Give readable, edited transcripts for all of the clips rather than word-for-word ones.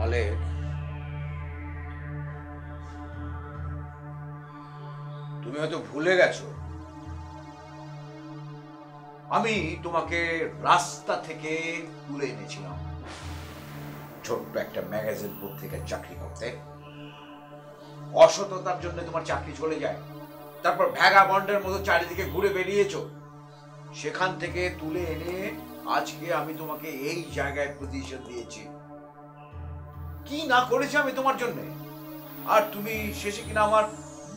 মালেক, তুমি হয়তো ভুলে গেছো আমি তোমাকে রাস্তা থেকে তুলে এনেছিলাম ছোট্ট একটা ম্যাগাজিন পত্রিকার চাকরি করতে। অসততার জন্য তোমার চাকরি চলে যায়, তারপর ভ্যাগা বন্ডের মতো চারিদিকে ঘুরে বেরিয়েছো। সেখান থেকে তুলে এনে আজকে আমি তোমাকে এই জায়গায় পজিশন দিয়েছি। কি না করেছি আমি তোমার জন্য, আর তুমি শেষে কিনা আমার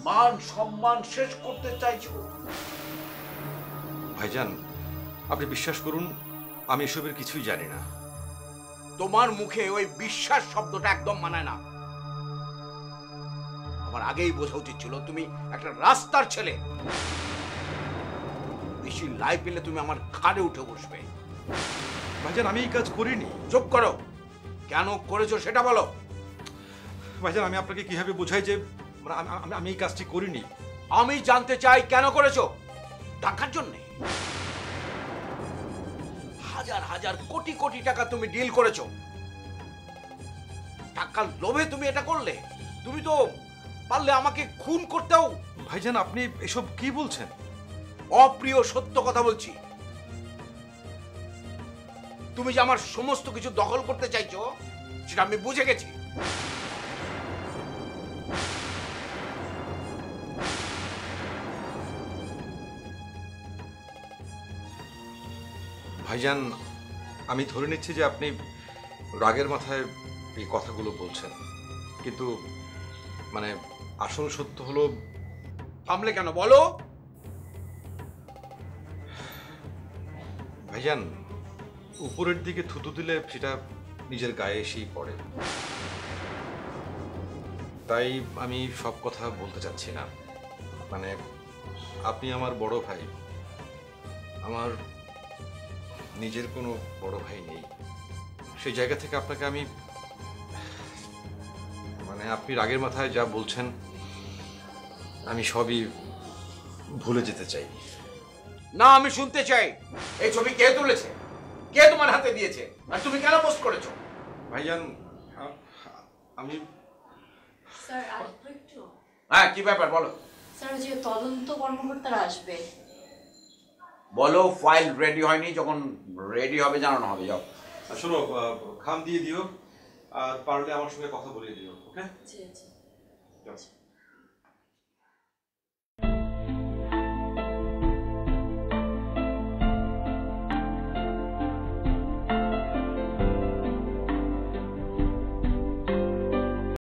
মান সম্মান শেষ করতে চাইছো। ভাইজান, আপনি বিশ্বাস করুন, আমি এসবের কিছুই জানি না। তোমার মুখে ওই বিশ্বাস শব্দটা একদম মানায় না। আমার আগেই বোঝা উচিত ছিল তুমি একটা রাস্তার ছেলে। বেশি লাই পেলে তুমি আমার ঘাড়ে উঠে বসবে। ভাইজান, আমি এই কাজ করিনি। চুপ করো, কেন করেছো সেটা বলো। ভাইজান, আমি আপনাকে কিভাবে বোঝাই যে মানে আমি এই কাজটি করিনি। আমি জানতে চাই কেন করেছো? টাকার জন্য? হাজার হাজার কোটি কোটি টাকা তুমি ডিল করেছো, টাকার লোভে তুমি এটা করলে? তুমি তো পারলে আমাকে খুন করতেও। ভাইজান, আপনি এসব কি বলছেন? অপ্রিয় সত্য কথা বলছি। তুমি যে আমার সমস্ত কিছু দখল করতে চাইছো সেটা আমি বুঝে গেছি। ভাইজান, আমি ধরে নিচ্ছি যে আপনি রাগের মাথায় এই কথাগুলো বলছেন, কিন্তু মানে আসল সত্য হলো। থামলে কেন বলো। ভাইজান, উপরের দিকে থুতু দিলে সেটা নিজের গায়ে এসেই পড়ে, তাই আমি সব কথা বলতে চাচ্ছি না। মানে আপনি আমার বড় ভাই, আমার নিজের কোনো বড় ভাই নেই। সেই জায়গা থেকে আপনাকে আমি মানে আপনি রাগের মাথায় যা বলছেন আমি সবই ভুলে যেতে চাই। না, আমি শুনতে চাই এই ছবি কে তুলেছে, কে তোমার হাতে দিয়েছে, আর তুমি কেন পোস্ট করেছো? ভাইজান, আমি স্যার আসবে একটু। হ্যাঁ, কি ব্যাপার বলো। স্যার যে তদন্ত কর্মকর্তারা আসবে। বলো ফাইল রেডি হয়নি, যখন রেডি হবে জানানো হবে। যাও। শোনো, খাম দিয়ে দিও, আর পারলে আমার সঙ্গে কথা বলিয়ে দিও। ওকে? জি জি।